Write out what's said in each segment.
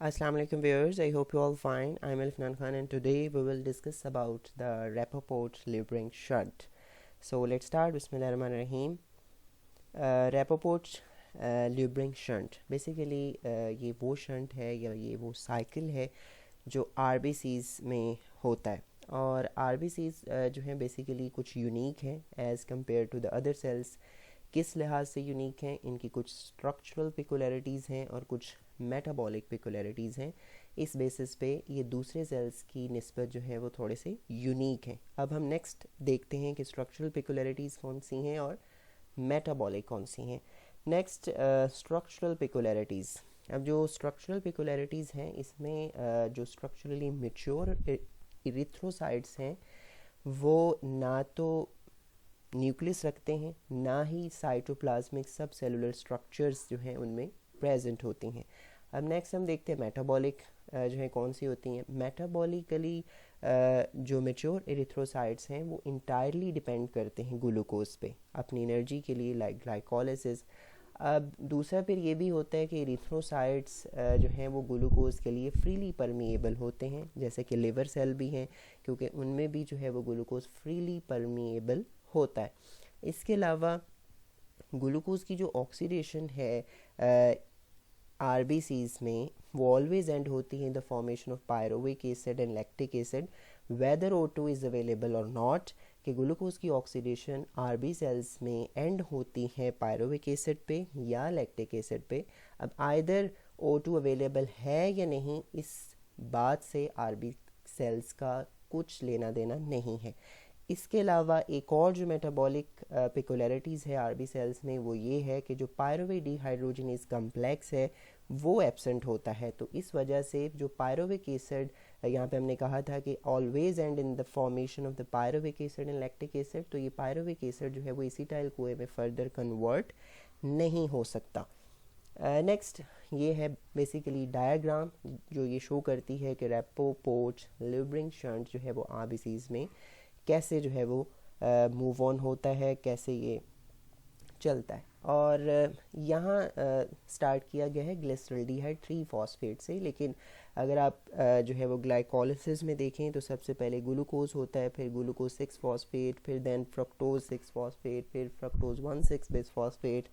Assalamu alaikum viewers, I hope you all fine. I'm Elfnan Khan and today we will discuss about the Rapoport Liebring shunt. So let's start. Bismillahirrahmanirrahim. Rapoport Liebring shunt basically ये वो shunt है या ये वो cycle है जो RBCs में होता है। और RBCs जो हैं बेसिकली कुछ यूनिक हैं as compare to the other cells. किस लिहाज से यूनिक हैं, इनकी कुछ स्ट्रक्चरल पिकुलरिटीज़ हैं और कुछ मेटाबॉलिक पिकुलरिटीज़ हैं। इस बेसिस पे ये दूसरे सेल्स की निस्बत जो है वो थोड़े से यूनिक हैं। अब हम नेक्स्ट देखते हैं कि स्ट्रक्चरल पिकुलरिटीज़ कौन सी हैं और मेटाबॉलिक कौन सी हैं। Next structural peculiarities. अब जो स्ट्रक्चरल पिकुलरिटीज़ हैं इसमें जो स्ट्रक्चरली मैच्योर इरिथ्रोसाइट्स हैं वो ना तो न्यूक्लियस रखते हैं, ना ही साइटोप्लाज्मिक सब सेलुलर स्ट्रक्चर्स जो हैं उनमें प्रेजेंट होती हैं। अब नेक्स्ट हम देखते हैं मेटाबॉलिक जो है कौन सी होती हैं। मेटाबॉलिकली जो मेच्योर एरिथ्रोसाइट्स हैं वो इंटायरली डिपेंड करते हैं ग्लूकोज पे अपनी एनर्जी के लिए, लाइक ग्लाइकोलिसिस। अब दूसरा फिर ये भी होता है कि एरिथ्रोसाइट्स जो हैं वो ग्लूकोज के लिए फ्रीली परमिएबल होते हैं, जैसे कि लिवर सेल भी हैं, क्योंकि उनमें भी जो है वो ग्लूकोज फ्रीली परमिएबल होता है। इसके अलावा ग्लूकोज की जो ऑक्सीडेशन है आरबीसीज में वो ऑलवेज एंड होती है in the formation of pyruvic acid and lactic acid whether O2 is available और नॉट। कि ग्लूकोज की ऑक्सीडेशन आरबी सेल्स में एंड होती है पायरोविक एसिड पे या लैक्टिक एसिड पे। अब आइदर O2 अवेलेबल है या नहीं, इस बात से आरबी सेल्स का कुछ लेना देना नहीं है। इसके अलावा एक और जो मेटाबॉलिक पिकुलरिटीज़ है आरबी सेल्स में वो ये है कि जो पायरोविक डिहाइड्रोजनेज कम्प्लेक्स है वो एब्सेंट होता है। तो इस वजह से जो पायरोविक एसिड, यहाँ पे हमने कहा था कि always and in the formation of the pyruvic acid and lactic acid, तो ये पायरोविक एसिड जो है वो एसिटाइल कोए में फर्दर कन्वर्ट नहीं हो सकता। नेक्स्ट ये है बेसिकली डायग्राम जो ये शो करती है कि रेपोपोर्ट लिबरिंग शंट जो है वो आरबीसीज में कैसे जो है वो मूव ऑन होता है, कैसे ये चलता है। और यहाँ स्टार्ट किया गया है ग्लिसरल्डिहाइड 3 फॉस्फेट से, लेकिन अगर आप जो है वो ग्लाइकोलिसिस में देखें तो सबसे पहले ग्लूकोज होता है, फिर ग्लूकोज 6 फॉस्फेट, फिर देन फ्रक्टोज 6 फॉस्फेट, फिर फ्रक्टोज 1,6 बिस फॉस्फेट,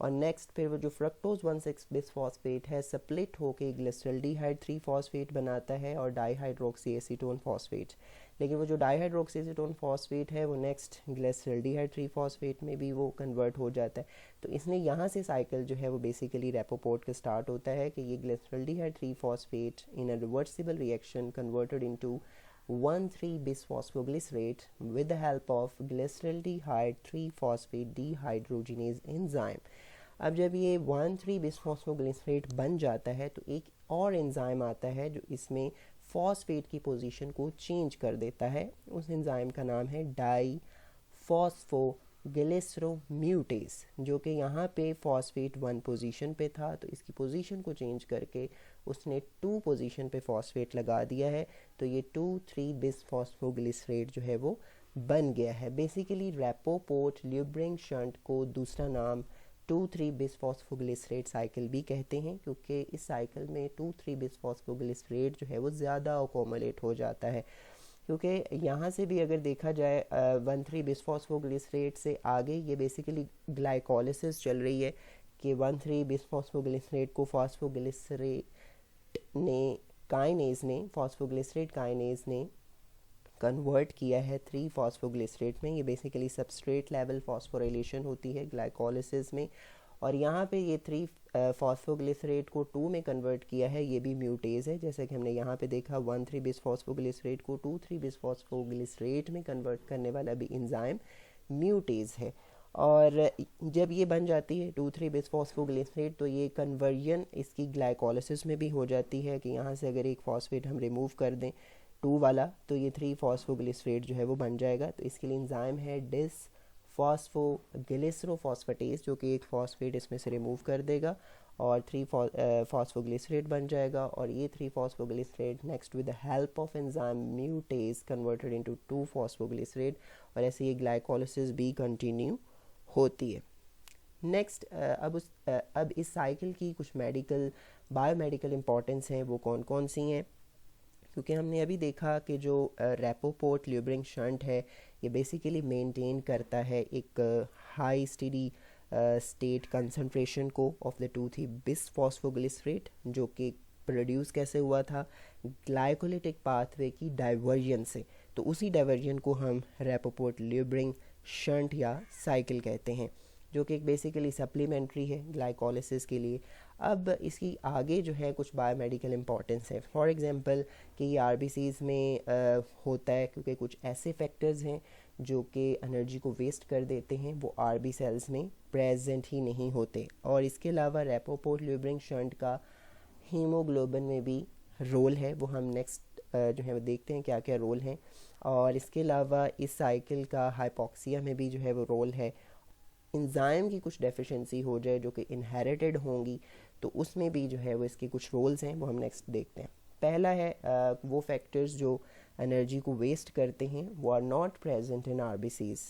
और नेक्स्ट फिर वो जो फ्रक्टोज 1,6 बिस फॉस्फेट है स्प्लिट होके ग्लिसरल्डिहाइड 3 फॉस्फेट बनाता है और डाईहाइड्रोक्सी एसीटोन फॉस्फेट। लेकिन वो जो डाईहाइड्रोक्सी एसीटोन फॉस्फेट है वो नेक्स्ट ग्लिसरल्डिहाइड 3 फॉस्फेट में भी वो कन्वर्ट हो जाता है। तो इसने यहाँ से साइकिल जो है वो बेसिकली रेपोपोर्ट का स्टार्ट होता है कि ये glyceraldehyde 3 phosphate in a reversible reaction converted into 1,3-bisphosphoglycerate with the help of glyceraldehyde 3-phosphate dehydrogenase enzyme। अब जब ये 1,3-bisphosphoglycerate बन जाता है तो एक और एंजाइम आता है जो इसमें फॉस्फेट की पोजीशन को चेंज कर देता है। उस एंजाइम का नाम है डाई फॉस्फोग्लिसरोम्यूटेज, जो कि यहाँ पे फॉस्फेट 1 पोजीशन पे था, तो इसकी पोजीशन को चेंज करके उसने 2 पोजीशन पे फॉस्फेट लगा दिया है। तो ये 2,3-bisphosphoglycerate जो है वो बन गया है। बेसिकली रेपोपोर्ट लिबरिंग शंट को दूसरा नाम 2,3-bisphosphoglycerate साइकिल भी कहते हैं, क्योंकि इस साइकिल में 2,3-bisphosphoglycerate जो है वो ज़्यादा अकोमोलेट हो जाता है। क्योंकि यहाँ से भी अगर देखा जाए 1,3-bisphosphoglycerate से आगे ये बेसिकली ग्लाइकोलिसिस चल रही है कि 1,3-bisphosphoglycerate को फॉस्फोग्लिसरेट काइनेज ने कन्वर्ट किया है 3-फॉस्फोग्लिसरेट में। ये बेसिकली सबस्ट्रेट लेवल फॉस्फोराइलेशन होती है ग्लाइकोलिसिस में, और यहाँ पे ये 3-फॉस्फोग्लिसरेट को 2 में कन्वर्ट किया है, ये भी म्यूटेज है। जैसे कि हमने यहाँ पे देखा 1,3-bisphosphoglycerate को 2,3-bisphosphoglycerate में कन्वर्ट करने वाला भी इंजाइम म्यूटेज है। और जब ये बन जाती है 2,3-bisphosphoglycerate तो ये कन्वर्जन इसकी ग्लाइकोलिसिस में भी हो जाती है कि यहाँ से अगर एक फॉस्फेट हम रिमूव कर दें 2 वाला तो ये 3-फॉस्फोग्लिसरेट जो है वो बन जाएगा। तो इसके लिए इंजाइम है डिस फॉस्फोग्लिसरोफॉस्फेटेज, जो कि एक फॉस्फेट इसमें से रिमूव कर देगा और 3-फॉस्फोग्लिसरेट बन जाएगा। और ये 3-फॉस्फोग्लिसरेट next with the help of enzyme mutase converted into 2-फॉस्फोग्लिसरेट, और ऐसे ये ग्लाइकोलिसिस भी कंटिन्यू होती है। नेक्स्ट अब इस साइकिल की कुछ मेडिकल बायोमेडिकल इंपॉर्टेंस हैं वो कौन कौन सी हैं, क्योंकि हमने अभी देखा कि जो रेपोपोर्ट ल्यूब्रिंग शंट है ये बेसिकली मेंटेन करता है एक हाई स्टेडी स्टेट कंसंट्रेशन को ऑफ द 2,3 बिस फॉस्फोग्लिसरेट, जो कि प्रोड्यूस कैसे हुआ था, ग्लाइकोलिटिक पाथवे की डाइवर्जन से। तो उसी डाइवर्जन को हम रेपोपोर्ट ल्यूब्रिंग शंट या साइकिल कहते हैं, जो कि एक बेसिकली सप्लीमेंट्री है ग्लाइकोलिसिस के लिए। अब इसकी आगे जो है कुछ बायोमेडिकल इंपॉर्टेंस है। फॉर एग्जांपल कि ये आरबीसीज में होता है क्योंकि कुछ ऐसे फैक्टर्स हैं जो कि एनर्जी को वेस्ट कर देते हैं, वो आरबी सेल्स में प्रेजेंट ही नहीं होते। और इसके अलावा रेपोपोर्ट ल्यूब्रिंग शंट का हीमोग्लोबिन में भी रोल है, वो हम नेक्स्ट जो है वो देखते हैं क्या क्या रोल हैं। और इसके अलावा इस साइकिल का हाइपोक्सिया में भी जो है वो रोल है। इंजाइम की कुछ डेफिशिएंसी हो जाए जो कि इनहेरिटेड होंगी तो उसमें भी जो है वो इसके कुछ रोल्स हैं, वो हम नेक्स्ट देखते हैं। पहला है वो फैक्टर्स जो एनर्जी को वेस्ट करते हैं वो are not present in RBCs.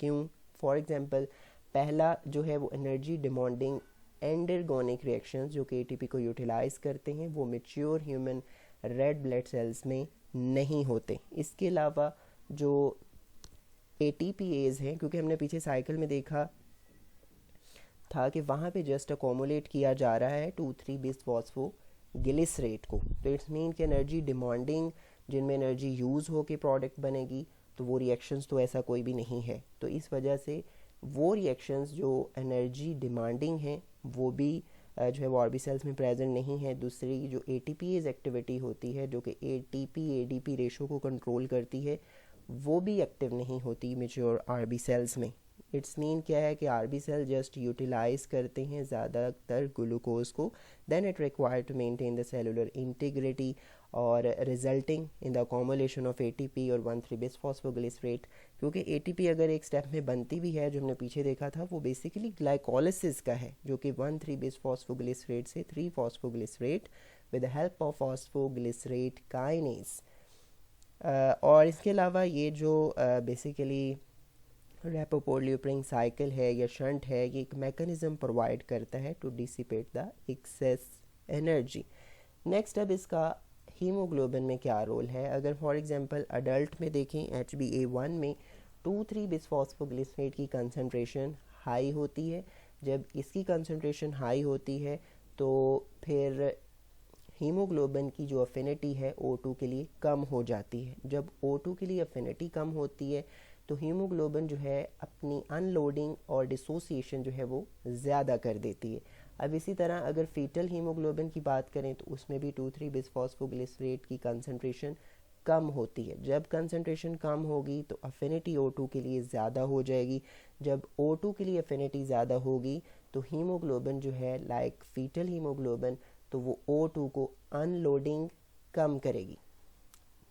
क्यों? फॉर एग्जांपल पहला जो है वो एनर्जी डिमांडिंग एंडरगोनिक रिएक्शंस जो कि एटीपी को यूटिलाइज करते हैं वो mature human red blood cells में नहीं होते। इसके अलावा जो एटीपीएज हैं, क्योंकि हमने पीछे साइकिल में देखा था कि वहाँ पे जस्ट अकोमोलेट किया जा रहा है 2,3 बिस फॉस्फोग्लिसरेट को, तो इट्स मीन कि एनर्जी डिमांडिंग जिनमें एनर्जी यूज़ हो के प्रोडक्ट बनेगी तो वो रिएक्शंस तो ऐसा कोई भी नहीं है। तो इस वजह से वो रिएक्शंस जो एनर्जी डिमांडिंग हैं वो भी जो है वो आरबी सेल्स में प्रेजेंट नहीं है। दूसरी जो एटीपीएज एक्टिविटी होती है जो कि एटीपी एडीपी रेशो को कंट्रोल करती है वो भी एक्टिव नहीं होती मेच्योर आरबी सेल्स में। इट्स मीन क्या है कि आरबी सेल जस्ट यूटिलाइज करते हैं ज़्यादातर ग्लूकोज को, then it require to maintain the cellular integrity और resulting in the accumulation of ATP और 1,3 बिस फॉस्फोग्लिसरेट। क्योंकि एटीपी अगर एक स्टेप में बनती भी है जो हमने पीछे देखा था वो बेसिकली ग्लाइकोलिसिस का है, जो कि 1,3 बिस फॉस्फोग्लिसरेट से 3 phosphoglycerate with the help of phosphoglycerate kinase. और इसके अलावा ये जो बेसिकली रेपोपोर्ट ल्यूब्रिंग साइकिल है या शंट है ये एक मैकेनिज्म प्रोवाइड करता है to dissipate the excess energy. Next अब इसका हीमोग्लोबिन में क्या रोल है। अगर फॉर एग्जांपल अडल्ट में देखें HbA1 में 2,3 बिस फॉस्फोग्लिसरेट की कंसंट्रेशन हाई होती है। जब इसकी कंसंट्रेशन हाई होती है तो फिर हीमोग्लोबिन की जो अफिनिटी है O2 के लिए कम हो जाती है। जब O2 के लिए अफिनिटी कम होती है तो हीमोग्लोबिन जो है अपनी अनलोडिंग और डिसोसिएशन जो है वो ज़्यादा कर देती है। अब इसी तरह अगर फीटल हीमोग्लोबिन की बात करें तो उसमें भी 2,3 बिस फॉस्फोग्लिसरेट की कंसंट्रेशन कम होती है। जब कंसंट्रेशन कम होगी तो अफिनिटी O2 के लिए ज़्यादा हो जाएगी। जब O2 के लिए अफिनिटी ज़्यादा होगी तो हीमोग्लोबिन जो है लाइक फीटल हीमोग्लोबिन तो वो O2 को अनलोडिंग कम करेगी।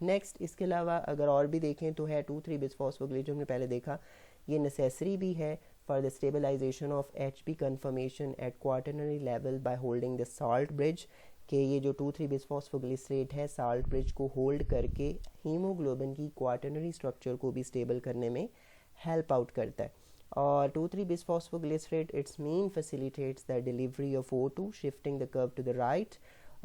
नेक्स्ट इसके अलावा अगर और भी देखें तो है 2,3 बिस फॉस्फोग्लिसरेट जो हमने पहले देखा, ये नेसेसरी भी है for the stabilization of HP conformation at quaternary level by holding the salt bridge, कि ये जो 2,3 बिस फॉस्फोग्लिसरेट है साल्ट ब्रिज को होल्ड करके हीमोग्लोबिन की क्वाटरनरी स्ट्रक्चर को भी स्टेबल करने में हेल्प आउट करता है। और 2,3 bis phosphoglycerate it's mean facilitates the delivery of O2 shifting the curve to the right.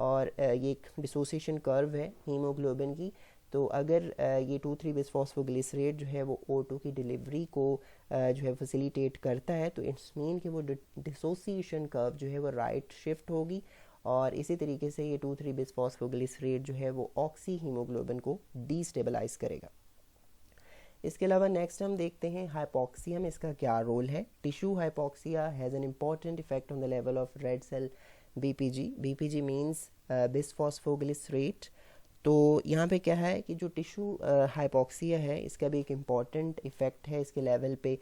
और ये एक डिसोसिएशन कर्व है हीमोग्लोबिन की, तो अगर ये 2,3 बिस फॉस्फोग्लिसरेट जो है वो O2 की डिलीवरी को जो है फैसिलिटेट करता है तो इट्स मीन कि वो डिसोसिएशन कर्व जो है वो राइट शिफ्ट होगी और इसी तरीके से ये 2,3 बिस फॉस्फोग्लिसरेट जो है वो ऑक्सी हीमोग्लोबिन को डीस्टेबलाइज करेगा। इसके अलावा नेक्स्ट हम देखते हैं हाइपोक्सिया में इसका क्या रोल है। Tissue hypoxia has an important effect on the level of red cell BPG। BPG मीन्स बिसफॉस्फोग्लिसरेट। तो यहाँ पे क्या है कि जो टिश्यू हाइपोक्सिया है इसका भी एक इम्पॉर्टेंट इफेक्ट है इसके लेवल पे।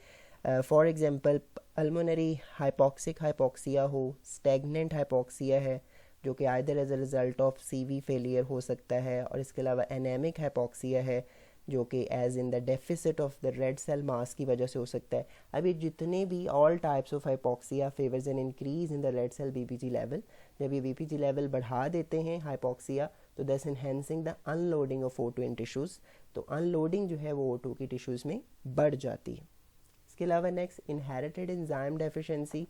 For example pulmonary hypoxic hypoxia हो, स्टैग्नेंट हाइपोक्सिया है जो कि either as a result of CV failure हो सकता है, और इसके अलावा एनेमिक हाइपोक्सिया है जो कि as in the deficit of the red cell mass की वजह से हो सकता है। अभी जितने भी all types of hypoxia favours an increase in the red cell BPG level. जब ये BPG लेवल बढ़ा देते हैं हाइपोक्सिया तो दस enhancing the unloading of O2 in tissues, तो अनलोडिंग जो है वो O2 की टिश्यूज़ में बढ़ जाती है। इसके अलावा नेक्स्ट इनहेरिटेड एंजाइम डेफिशिएंसी।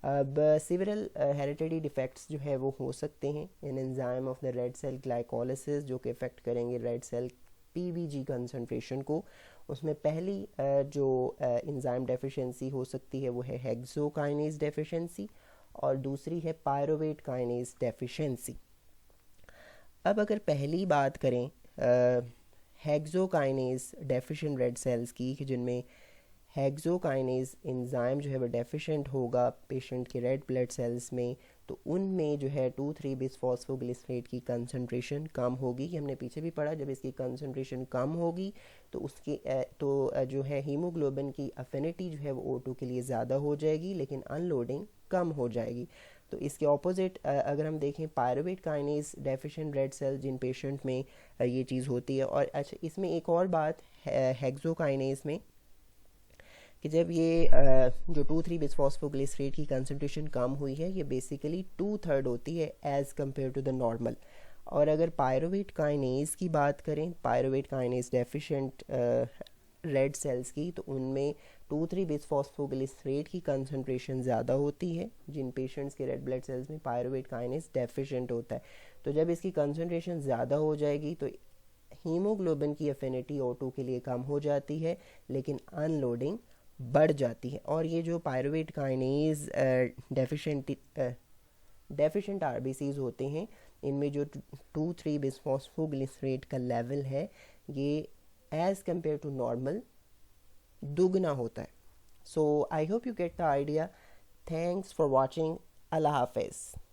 अब सिवरल हेरिडिटरी डिफेक्ट्स जो है वो हो सकते हैं in enzyme of the red cell glycolysis, जो कि इफेक्ट करेंगे रेड सेल पीवीजी कंसंट्रेशन को। उसमें पहली जो एंजाइम डेफिशिएंसी हो सकती है वो है हेक्सोकाइनेज डेफिशिएंसी, और दूसरी है पायरोवेट काइनेज डेफिशिएंसी। अब अगर पहली बात करें हेक्सोकाइनेज डेफिशिएंट रेड सेल्स की, कि जिनमें हेक्सोकाइनेज एंजाइम जो है वो डेफिशिएंट होगा पेशेंट के रेड ब्लड सेल्स में, तो उनमें जो है 2,3-बिसफॉस्फोग्लिसरेट की कंसंट्रेशन कम होगी। ये हमने पीछे भी पढ़ा, जब इसकी कंसंट्रेशन कम होगी तो उसकी जो है हीमोग्लोबिन की अफिनिटी जो है वो O2 के लिए ज़्यादा हो जाएगी, लेकिन अनलोडिंग कम हो जाएगी। तो इसके ऑपोजिट अगर हम देखें pyruvate kinase deficient red cell जिन पेशेंट में ये चीज़ होती है। और अच्छा, इसमें एक और बात हेक्सोकाइनेज में, कि जब ये जो 2,3-बिसफॉस्फोग्लिसरेट की कंसंट्रेशन कम हुई है, ये बेसिकली 2/3 होती है as compare to the normal. और अगर पायरुवेट काइनेज की बात करें, pyruvate kinase deficient red cells की, तो उनमें 2,3-बिसफॉस्फोग्लिसरेट की कंसंट्रेशन ज़्यादा होती है जिन पेशेंट्स के रेड ब्लड सेल्स में पायरुवेट काइनेज डेफिशिएंट होता है। तो जब इसकी कंसंट्रेशन ज़्यादा हो जाएगी तो हीमोग्लोबिन की अफिनिटी O2 के लिए कम हो जाती है, लेकिन अनलोडिंग बढ़ जाती है। और ये जो पायरुवेट काइनेज डेफिशिएंट आरबीसीज होते हैं, इनमें जो 2,3-बिसफॉस्फोग्लिसरेट का लेवल है ये एज़ कम्पेयर टू नॉर्मल दुगना होता है। So I hope you get the idea. Thanks for watching. अल्लाह हाफिज़।